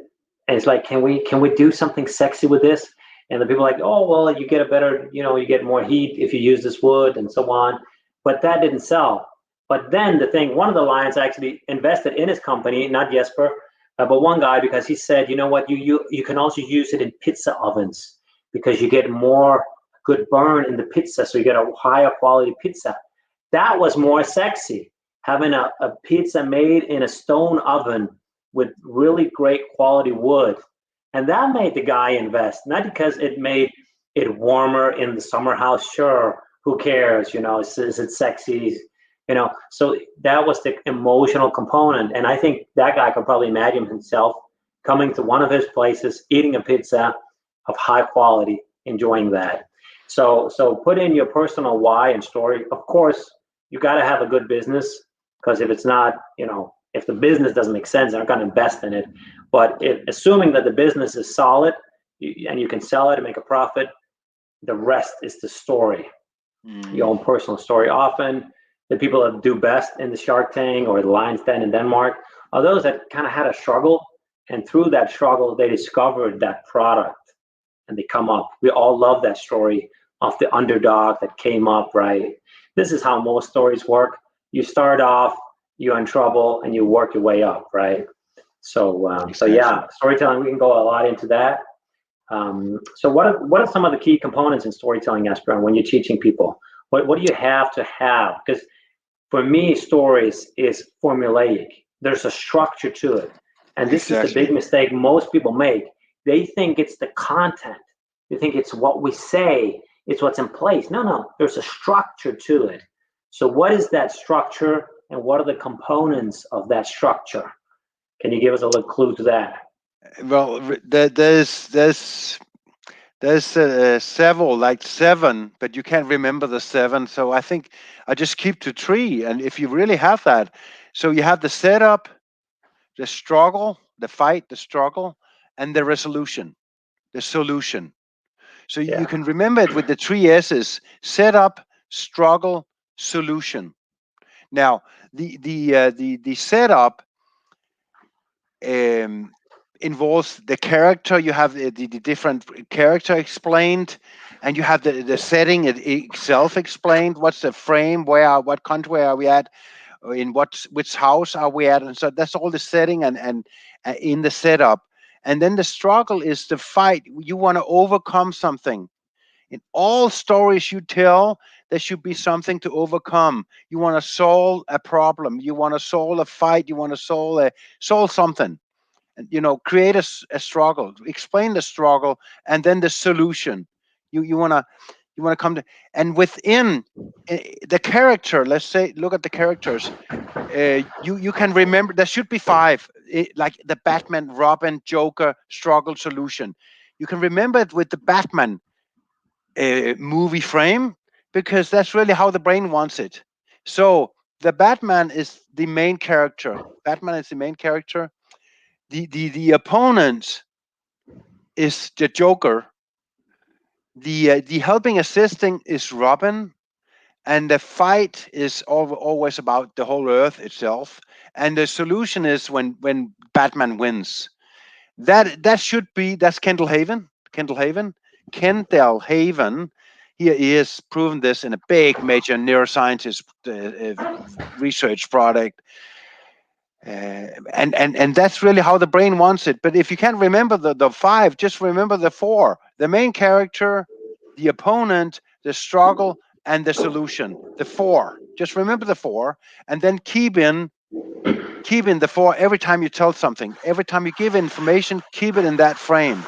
it's like, can we do something sexy with this? And the people are like, oh well, you get a better, you get more heat if you use this wood and so on. But that didn't sell. But then the thing, one of the lions actually invested in his company, not Jesper, but one guy, because he said, you know what, you can also use it in pizza ovens because you get more good burn in the pizza, so you get a higher quality pizza. That was more sexy, having a pizza made in a stone oven with really great quality wood. And that made the guy invest, not because it made it warmer in the summer house. Sure, who cares? Is it sexy? So that was the emotional component. And I think that guy could probably imagine himself coming to one of his places, eating a pizza of high quality, enjoying that. So put in your personal why and story. Of course, you got to have a good business, because if it's not, if the business doesn't make sense, they're not going to invest in it. But assuming that the business is solid, and you can sell it and make a profit, the rest is the story, your Mm, own personal story. Often, the people that do best in the Shark Tank or the Lion's Den in Denmark are those that kind of had a struggle, and through that struggle, they discovered that product and they come up. We all love that story of the underdog that came up, right? This is how most stories work. You start off, you're in trouble, and you work your way up, right? So yeah, exactly. storytelling. We can go a lot into that. So what are some of the key components in storytelling, Asbjørn, when you're teaching people? What do you have to have? Because for me, stories is formulaic. There's a structure to it. And this is the big Exactly. mistake most people make. They think it's the content. They think it's what we say, it's what's in place. No, there's a structure to it. So what is that structure and what are the components of that structure? Can you give us a little clue to that? Well, there's several, like seven, but you can't remember the seven. So I think I just keep to three. And if you really have that, so you have the setup, the struggle, the fight, the struggle, and the resolution, the solution. So you Yeah. can remember it with the three S's: setup, struggle, solution. Now, the setup um, involves the character. You have the different character explained, and you have the setting itself explained. What's the frame? What country are we at? Or in which house are we at? And so that's all the setting and in the setup. And then the struggle is the fight. You want to overcome something. In all stories you tell, there should be something to overcome. You want to solve a problem. You want to solve a fight. You want to solve something. And create a struggle. Explain the struggle, and then the solution. You want to come to, and within the character. Let's say, look at the characters. You can remember there should be five, like the Batman, Robin, Joker, struggle, solution. You can remember it with the Batman movie frame, because that's really how the brain wants it. So the Batman is the main character. Batman is the main character. The opponent is the Joker. The helping assisting is Robin, and the fight is always about the whole Earth itself. And the solution is when Batman wins. That's Kendall Haven. Kendall Haven. He has proven this in a big major neuroscientist research product. And that's really how the brain wants it. But if you can't remember the five, just remember the four: the main character, the opponent, the struggle, and the solution. The four. Just remember the four, and then keep in the four every time you tell something. Every time you give information, keep it in that frame.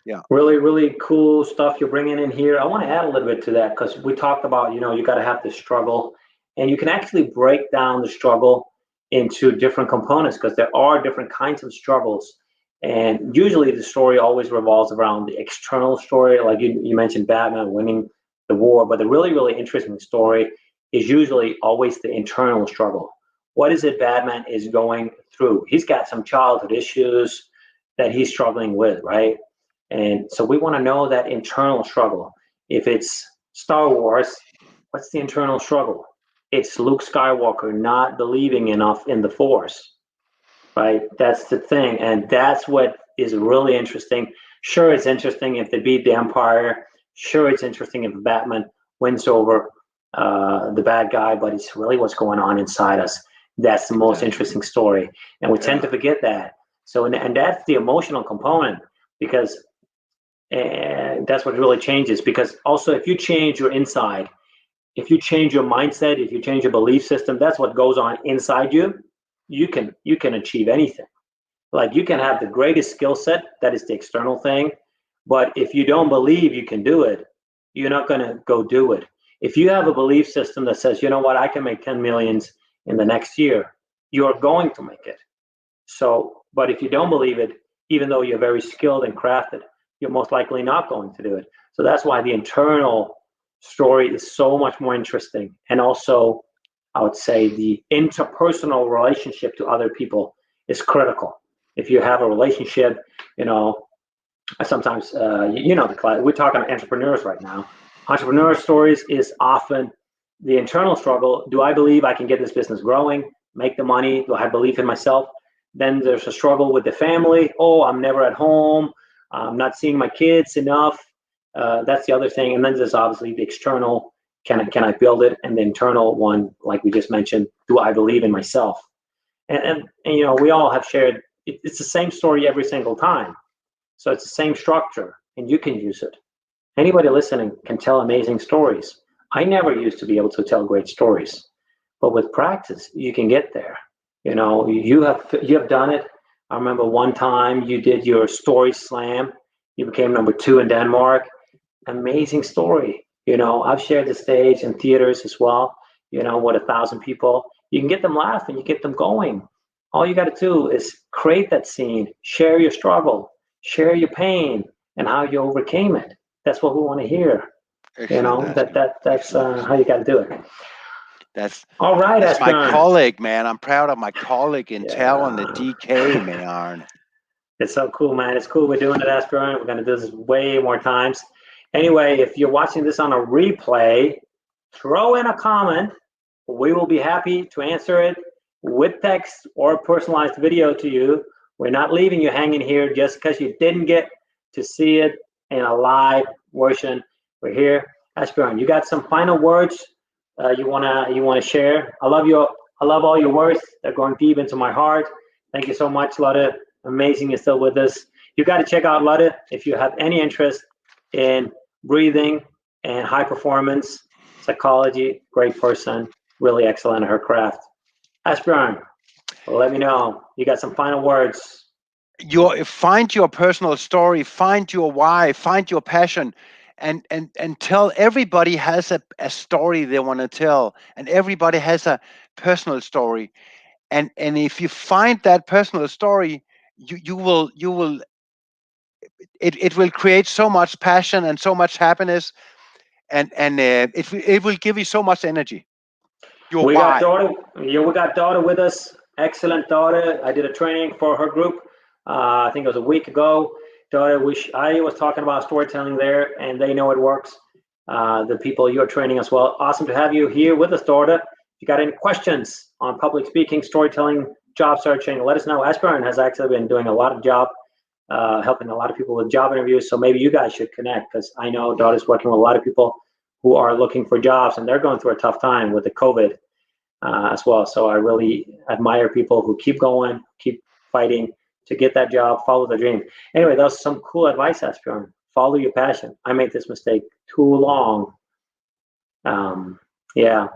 Yeah. Really, really cool stuff you're bringing in here. I want to add a little bit to that because we talked about, you got to have the struggle, and you can actually break down the struggle into different components because there are different kinds of struggles. And usually the story always revolves around the external story, like you mentioned Batman winning the war, but the really, really interesting story is usually always the internal struggle. What is it Batman is going through? He's got some childhood issues that he's struggling with, right? And so we want to know that internal struggle. If it's Star Wars, what's the internal struggle? It's Luke Skywalker not believing enough in the Force, right? That's the thing. And that's what is really interesting. Sure, it's interesting if they beat the Empire. Sure, it's interesting if Batman wins over the bad guy, but it's really what's going on inside us. That's the most Exactly. interesting story. And we tend Yeah. to forget that. So, and that's the emotional component because and that's what really changes because also if you change your inside, if you change your mindset, if you change your belief system, that's what goes on inside you. You can achieve anything. Like you can have the greatest skill set, that is the external thing, but if you don't believe you can do it, you're not going to go do it. If you have a belief system that says, you know what, I can make 10 millions in the next year, you're going to make it. So, but if you don't believe it, even though you're very skilled and crafted, you're most likely not going to do it. So that's why the internal story is so much more interesting. And also, I would say the interpersonal relationship to other people is critical. If you have a relationship, you know, I sometimes, the class, we're talking entrepreneurs right now. Entrepreneur stories is often the internal struggle. Do I believe I can get this business growing, make the money? Do I have belief in myself? Then there's a struggle with the family. Oh, I'm never at home. I'm not seeing my kids enough. That's the other thing. And then there's obviously the external. Can I build it? And the internal one, like we just mentioned, do I believe in myself? And we all have shared. It's the same story every single time. So it's the same structure, and you can use it. Anybody listening can tell amazing stories. I never used to be able to tell great stories, but with practice, you can get there. You have done it. I remember one time you did your story slam. You became #2 in Denmark. Amazing story. I've shared the stage in theaters as well, with 1,000 people. You can get them laughing, you get them going. All you got to do is create that scene, share your struggle, share your pain, and how you overcame it. That's what we want to hear. Excellent, That's how you got to do it. That's all right, that's my Asbjørn. colleague, man. I'm proud of my colleague in talent, the Yeah. DK, man. It's so cool, man. It's cool we're doing it, Asbjørn. We're going to do this way more times. Anyway, if you're watching this on a replay, throw in a comment. We will be happy to answer it with text or personalized video to you. We're not leaving you hanging here just because you didn't get to see it in a live version. We're here. Asbjørn, you got some final words you wanna share? I love you. I love all your words. They're going deep into my heart. Thank you so much, Lotte. Amazing you're still with us. You got to check out Lotte if you have any interest in breathing and high performance psychology. Great person, really excellent at her craft. Asbjørn, let me know. You got some final words. Find your personal story, find your why, find your passion, and tell. Everybody has a story they want to tell, and everybody has a personal story. And if you find that personal story, you will it will create so much passion and so much happiness, and it will give you so much energy. Your We got why. daughter. Yeah, we got daughter with us. Excellent daughter. I did a training for her group. I think it was a week ago. Daughter, I was talking about storytelling there, and they know it works. The people you're training as well. Awesome to have you here with us, daughter. If you got any questions on public speaking, storytelling, job searching, let us know. Asbjørn has actually been doing a lot of job, helping a lot of people with job interviews. So maybe you guys should connect, because I know daughter's working with a lot of people who are looking for jobs, and they're going through a tough time with the COVID as well. So I really admire people who keep going, keep fighting to get that job, follow their dream. Anyway, that was some cool advice, Asbjørn. Follow your passion. I made this mistake too long. Yeah,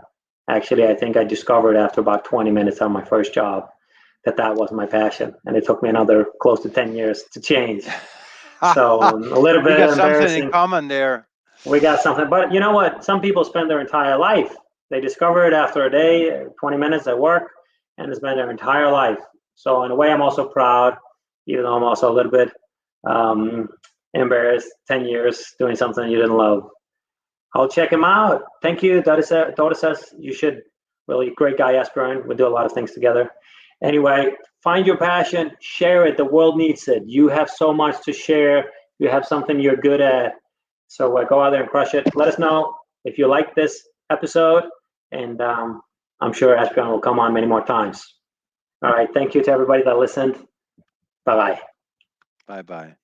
actually, I think I discovered after about 20 minutes on my first job that wasn't my passion, and it took me another close to 10 years to change. So a little bit we got embarrassing. something in common there. We got something, but you know what? Some people spend their entire life. They discover it after a day, 20 minutes at work, and they spend their entire life. So in a way, I'm also proud, even though I'm also a little bit embarrassed. 10 years doing something you didn't love. I'll check him out. Thank you. Daughter says you should. Really great guy, Asbjørn. We do a lot of things together. Anyway, find your passion, share it. The world needs it. You have so much to share. You have something you're good at. So go out there and crush it. Let us know if you like this episode, and I'm sure Asbjørn will come on many more times. All right. Thank you to everybody that listened. Bye-bye. Bye-bye.